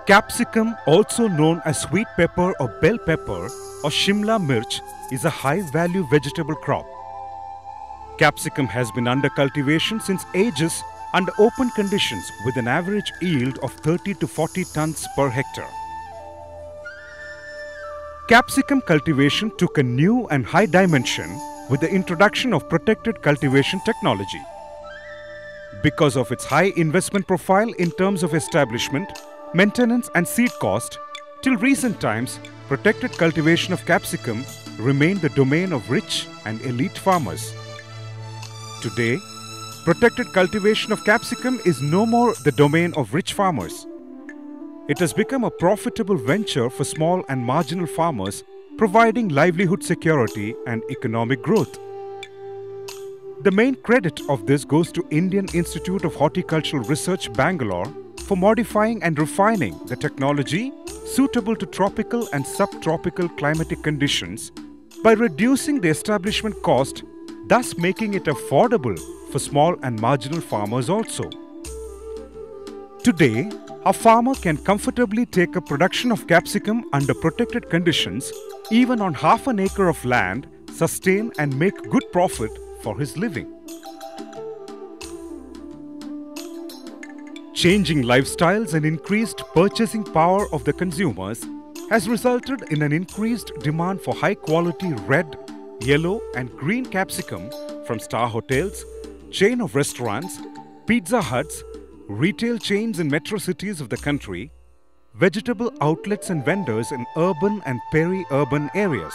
Capsicum, also known as sweet pepper or bell pepper or Shimla mirch, is a high-value vegetable crop. Capsicum has been under cultivation since ages under open conditions with an average yield of 30 to 40 tons per hectare. Capsicum cultivation took a new and high dimension with the introduction of protected cultivation technology. Because of its high investment profile in terms of establishment, maintenance and seed cost, till recent times, protected cultivation of capsicum remained the domain of rich and elite farmers. Today, protected cultivation of capsicum is no more the domain of rich farmers. It has become a profitable venture for small and marginal farmers, providing livelihood security and economic growth. The main credit of this goes to Indian Institute of Horticultural Research, Bangalore, for modifying and refining the technology suitable to tropical and subtropical climatic conditions by reducing the establishment cost, thus making it affordable for small and marginal farmers also. Today, a farmer can comfortably take up production of capsicum under protected conditions, even on half an acre of land, sustain and make good profit for his living. Changing lifestyles and increased purchasing power of the consumers has resulted in an increased demand for high-quality red, yellow and green capsicum from star hotels, chain of restaurants, Pizza Huts, retail chains in metro cities of the country, vegetable outlets and vendors in urban and peri-urban areas.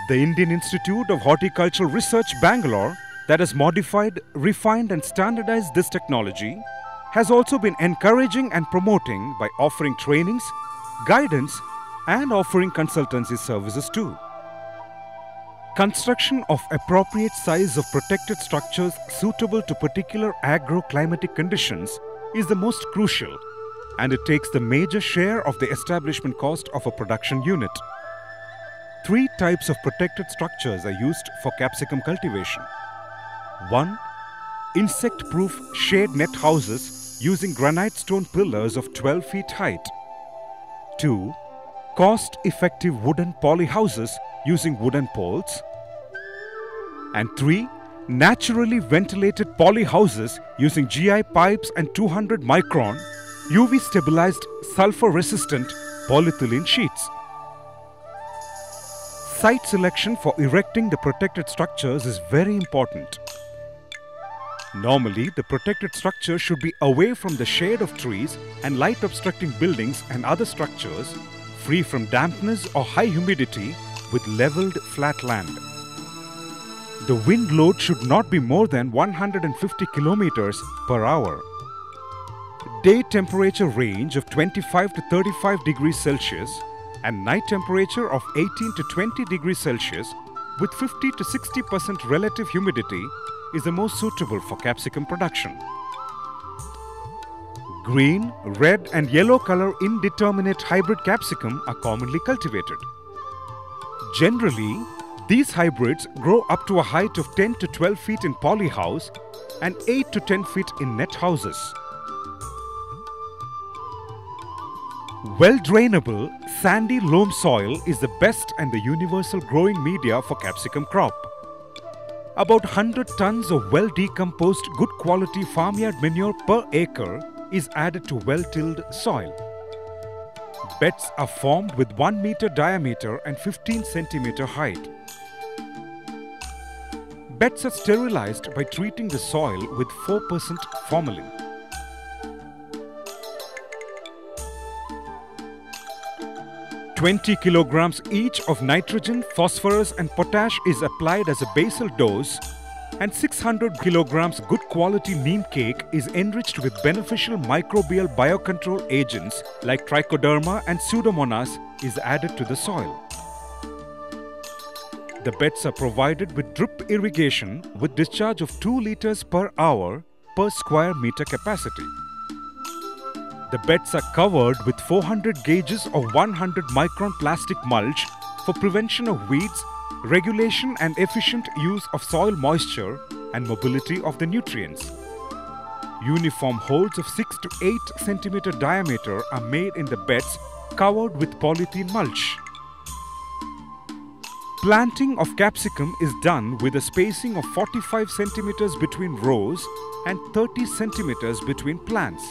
The Indian Institute of Horticultural Research, Bangalore, that has modified, refined and standardized this technology, has also been encouraging and promoting by offering trainings, guidance and offering consultancy services too. Construction of appropriate size of protected structures suitable to particular agro-climatic conditions is the most crucial, and it takes the major share of the establishment cost of a production unit. 3 types of protected structures are used for capsicum cultivation. 1. Insect-proof shade net houses using granite stone pillars of 12 feet height. 2. Cost-effective wooden poly houses using wooden poles. And 3. Naturally ventilated poly houses using GI pipes and 200 micron UV stabilized sulfur-resistant polyethylene sheets. Site selection for erecting the protected structures is very important. Normally, the protected structure should be away from the shade of trees and light obstructing buildings and other structures, free from dampness or high humidity, with leveled flat land. The wind load should not be more than 150 kilometers per hour. Day temperature range of 25 to 35 degrees Celsius and night temperature of 18 to 20 degrees Celsius with 50 to 60% relative humidity is the most suitable for capsicum production. Green, red and yellow color indeterminate hybrid capsicum are commonly cultivated. Generally, these hybrids grow up to a height of 10 to 12 feet in poly house and 8 to 10 feet in net houses. Well-drainable, sandy loam soil is the best and the universal growing media for capsicum crop. About 100 tons of well-decomposed, good-quality farmyard manure per acre is added to well-tilled soil. Beds are formed with 1 meter diameter and 15 centimeter height. Beds are sterilized by treating the soil with 4% formalin. $20 kilograms each of nitrogen, phosphorus and potash is applied as a basal dose, and 600 kilograms good quality neem cake is enriched with beneficial microbial biocontrol agents like trichoderma and pseudomonas is added to the soil. The beds are provided with drip irrigation with discharge of 2 liters per hour per square meter capacity. The beds are covered with 400 gauges of 100 micron plastic mulch for prevention of weeds, regulation and efficient use of soil moisture and mobility of the nutrients. Uniform holes of 6 to 8 centimeter diameter are made in the beds covered with polythene mulch. Planting of capsicum is done with a spacing of 45 centimeters between rows and 30 centimeters between plants.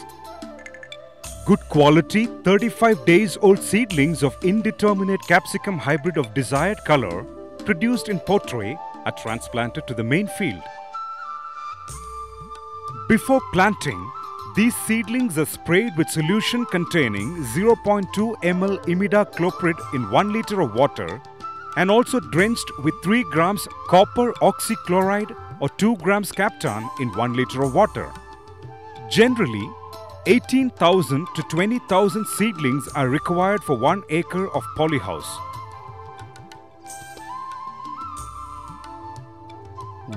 Good quality 35 days old seedlings of indeterminate capsicum hybrid of desired color produced in Portray are transplanted to the main field. Before planting, these seedlings are sprayed with solution containing 0.2 ml imidacloprid in 1 liter of water and also drenched with 3 grams copper oxychloride or 2 grams Captan in 1 liter of water. Generally, 18,000 to 20,000 seedlings are required for 1 acre of polyhouse.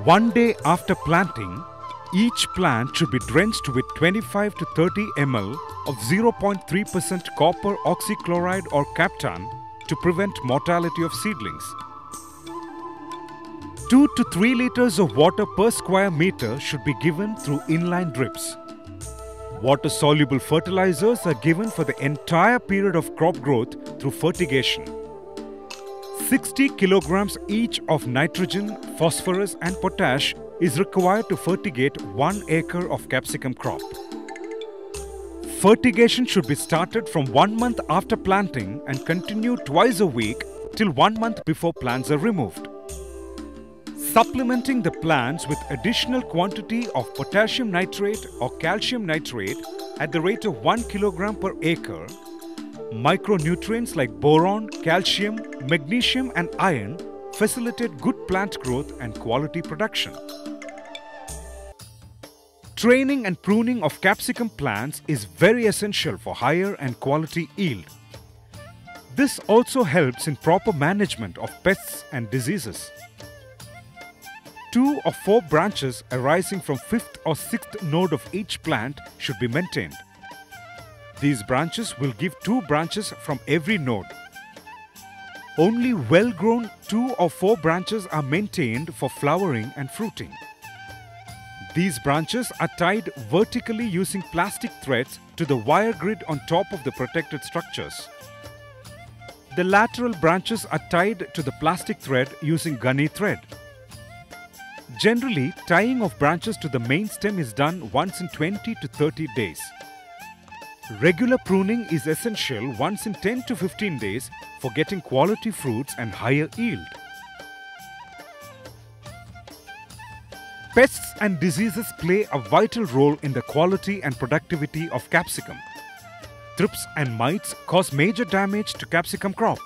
1 day after planting, each plant should be drenched with 25 to 30 ml of 0.3% copper oxychloride or Captan to prevent mortality of seedlings. 2 to 3 liters of water per square meter should be given through inline drips. Water-soluble fertilizers are given for the entire period of crop growth through fertigation. 60 kilograms each of nitrogen, phosphorus and potash is required to fertigate 1 acre of capsicum crop. Fertigation should be started from 1 month after planting and continue twice a week till 1 month before plants are removed. Supplementing the plants with additional quantity of potassium nitrate or calcium nitrate at the rate of 1 kilogram per acre, micronutrients like boron, calcium, magnesium and iron facilitate good plant growth and quality production. Training and pruning of capsicum plants is very essential for higher and quality yield. This also helps in proper management of pests and diseases. 2 or 4 branches arising from 5th or 6th node of each plant should be maintained. These branches will give 2 branches from every node. Only well-grown 2 or 4 branches are maintained for flowering and fruiting. These branches are tied vertically using plastic threads to the wire grid on top of the protected structures. The lateral branches are tied to the plastic thread using gunny thread. Generally, tying of branches to the main stem is done once in 20 to 30 days. Regular pruning is essential once in 10 to 15 days for getting quality fruits and higher yield. Pests and diseases play a vital role in the quality and productivity of capsicum. Thrips and mites cause major damage to capsicum crop.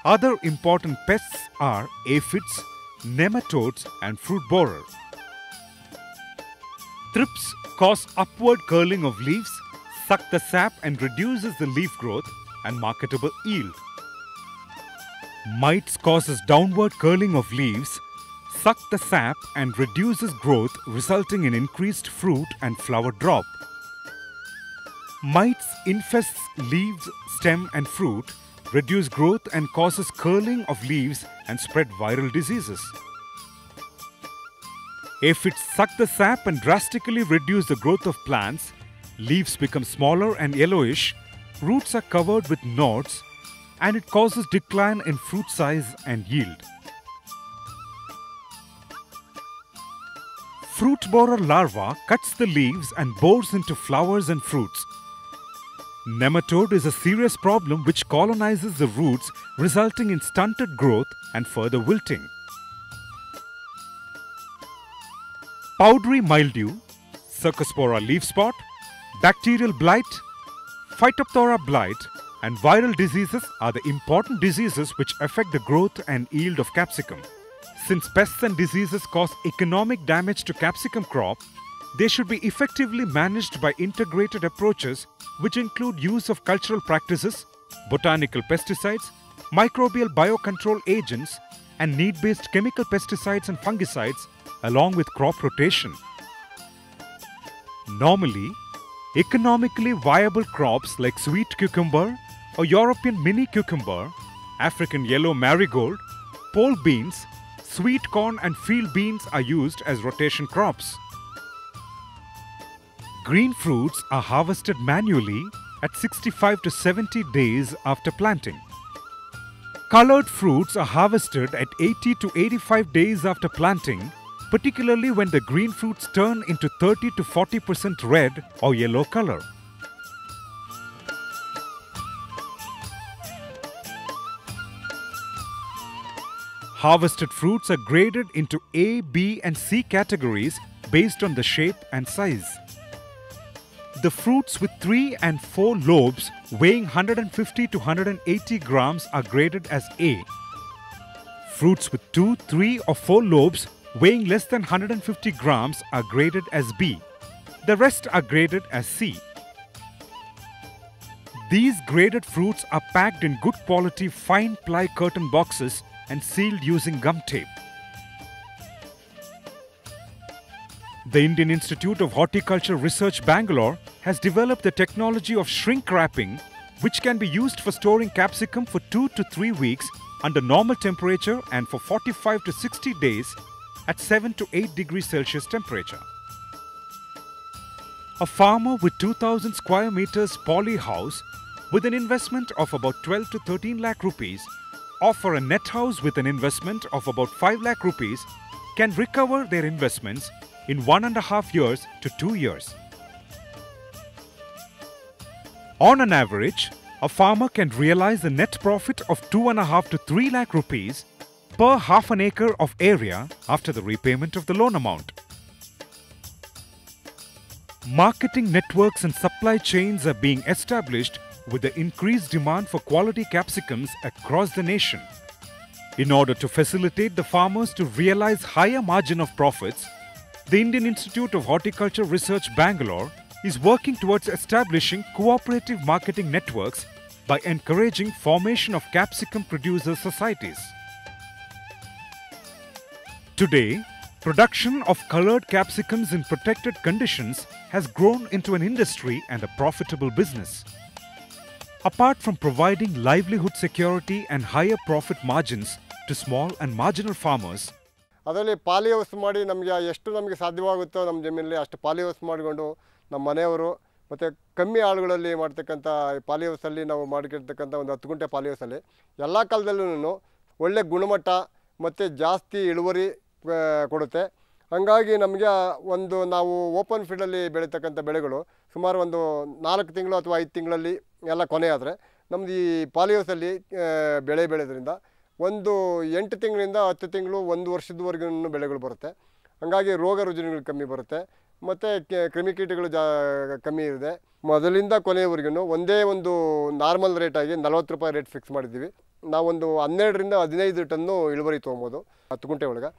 Other important pests are aphids, nematodes and fruit borer. Thrips cause upward curling of leaves, suck the sap and reduces the leaf growth and marketable yield. Mites causes downward curling of leaves, suck the sap and reduces growth, resulting in increased fruit and flower drop. Mites infests leaves, stem and fruit, reduce growth and causes curling of leaves and spread viral diseases. Aphids suck the sap and drastically reduce the growth of plants, leaves become smaller and yellowish, roots are covered with knots, and it causes decline in fruit size and yield. Fruit borer larva cuts the leaves and bores into flowers and fruits. Nematode is a serious problem which colonizes the roots, resulting in stunted growth and further wilting. Powdery mildew, Cercospora leaf spot, bacterial blight, Phytophthora blight and viral diseases are the important diseases which affect the growth and yield of capsicum. Since pests and diseases cause economic damage to capsicum crop, they should be effectively managed by integrated approaches which include use of cultural practices, botanical pesticides, microbial biocontrol agents and need-based chemical pesticides and fungicides along with crop rotation. Normally, economically viable crops like sweet cucumber or European mini cucumber, African yellow marigold, pole beans, sweet corn and field beans are used as rotation crops. green fruits are harvested manually at 65 to 70 days after planting. Colored fruits are harvested at 80 to 85 days after planting, particularly when the green fruits turn into 30 to 40% red or yellow color. Harvested fruits are graded into A, B and C categories based on the shape and size. The fruits with 3 and 4 lobes weighing 150 to 180 grams are graded as A. Fruits with 2, 3 or 4 lobes weighing less than 150 grams are graded as B. The rest are graded as C. These graded fruits are packed in good quality fine ply curtain boxes and sealed using gum tape. The Indian Institute of Horticulture Research, Bangalore has developed the technology of shrink wrapping, which can be used for storing capsicum for 2 to 3 weeks under normal temperature and for 45 to 60 days at 7 to 8 degrees Celsius temperature. A farmer with 2,000 square meters poly house with an investment of about 12 to 13 lakh rupees or for a net house with an investment of about 5 lakh rupees can recover their investments in 1.5 years to 2 years. On an average, a farmer can realize a net profit of 2.5 to 3 lakh rupees per half an acre of area after the repayment of the loan amount. Marketing networks and supply chains are being established with the increased demand for quality capsicums across the nation. In order to facilitate the farmers to realize higher margin of profits, the Indian Institute of Horticulture Research, Bangalore is working towards establishing cooperative marketing networks by encouraging formation of capsicum producer societies. Today, production of colored capsicums in protected conditions has grown into an industry and a profitable business. Apart from providing livelihood security and higher profit margins to small and marginal farmers, ಅದರಲ್ಲಿ poly house ಮಾಡಿ ನಮಗೆ ಎಷ್ಟು ನಮಗೆ ಸಾಧ್ಯವಾಗುತ್ತೋ ನಮ್ಮ ಜಮೀನಲ್ಲಿ ಅಷ್ಟು poly house ಮಾಡಿಕೊಂಡು ನಮ್ಮ ಮನೆಯವರು ಮತ್ತು ಕಮ್ಮಿ ಆಳುಗಳಲ್ಲಿ ಮಾಡ್ತಕ್ಕಂಥ ಪಾಲಿ ಹೌಸಲ್ಲಿ ನಾವು ಮಾಡಿರ್ತಕ್ಕಂಥ ಒಂದು 10 ಗುಂಟೆ ಪಾಲಿ ಹೌಸಲ್ಲಿ ಎಲ್ಲ ಕಾಲದಲ್ಲೂ ಒಳ್ಳೆ ಗುಣಮಟ್ಟ ಮತ್ತು ಜಾಸ್ತಿ ಇಳುವರಿ ಕೊಡುತ್ತೆ. ಹಾಗಾಗಿ ನಮಗೆ ಒಂದು ನಾವು ಓಪನ್ ಫೀಲ್ಡಲ್ಲಿ ಬೆಳೀತಕ್ಕಂಥ ಬೆಳೆಗಳು ಸುಮಾರು ಒಂದು 4 ತಿಂಗಳು ಅಥವಾ 5 ತಿಂಗಳಲ್ಲಿ ಎಲ್ಲ ಕೊನೆ ಆದರೆ ನಮ್ಮದು ಈ ಪಾಲಿ ಹೌಸಲ್ಲಿ ಬೆಳೆ ಬೆಳೆಯೋದ್ರಿಂದ ಒಂದು 8 ತಿಂಗಳಿಂದ 10 ತಿಂಗಳು 1 ವರ್ಷದವರೆಗೂ ಬೆಳೆಗಳು ಬರುತ್ತೆ. ಹಾಗಾಗಿ ರೋಗ ರುಜಿನಗಳು ಕಮ್ಮಿ ಬರುತ್ತೆ ಮತ್ತು ಕ್ರಿಮಿಕೀಟಗಳು ಕಮ್ಮಿ ಇದೆ. ಮೊದಲಿಂದ ಕೊನೆಯವರೆಗೂ ಒಂದೇ ಒಂದು ನಾರ್ಮಲ್ ರೇಟಾಗಿ 40 ರೂಪಾಯಿ ರೇಟ್ ಫಿಕ್ಸ್ ಮಾಡಿದ್ದೀವಿ. ನಾವೊಂದು 12 ರಿಂದ 15 ಟನ್ನು ಇಳುವರಿ ತೊಗೊಬೋದು 10 ಗುಂಟೆ ಒಳಗೆ.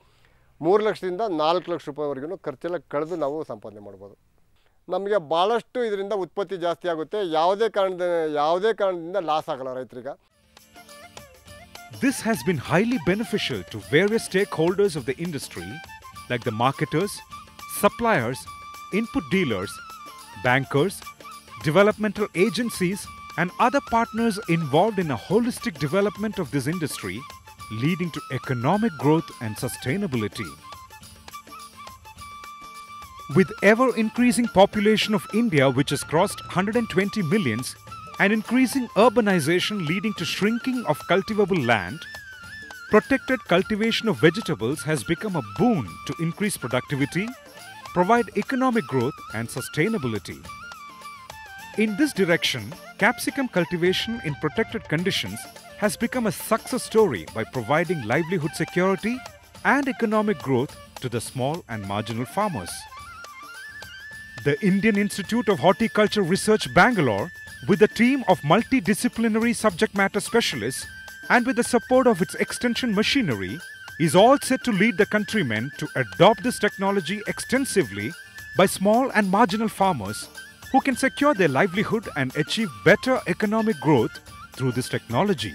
3 ಲಕ್ಷದಿಂದ 4 ಲಕ್ಷ ರೂಪಾಯಿವರೆಗೂ ಖರ್ಚೆಲ್ಲ ಕಳೆದು ನಾವು ಸಂಪಾದನೆ ಮಾಡ್ಬೋದು. ನಮಗೆ ಭಾಳಷ್ಟು ಇದರಿಂದ ಉತ್ಪತ್ತಿ ಜಾಸ್ತಿ ಆಗುತ್ತೆ. ಯಾವುದೇ ಕಾರಣದಿಂದ ಲಾಸ್ ಆಗಲ್ಲ ರೈತರಿಗೆ. This has been highly beneficial to various stakeholders of the industry like the marketers, suppliers, input dealers, bankers, developmental agencies and other partners involved in a holistic development of this industry, leading to economic growth and sustainability. With ever-increasing population of India, which has crossed 120 millions, and increasing urbanization leading to shrinking of cultivable land, protected cultivation of vegetables has become a boon to increase productivity, provide economic growth and sustainability. In this direction, capsicum cultivation in protected conditions has become a success story by providing livelihood security and economic growth to the small and marginal farmers. The Indian Institute of Horticulture Research, Bangalore, with a team of multidisciplinary subject matter specialists and with the support of its extension machinery, is all set to lead the countrymen to adopt this technology extensively by small and marginal farmers who can secure their livelihood and achieve better economic growth through this technology.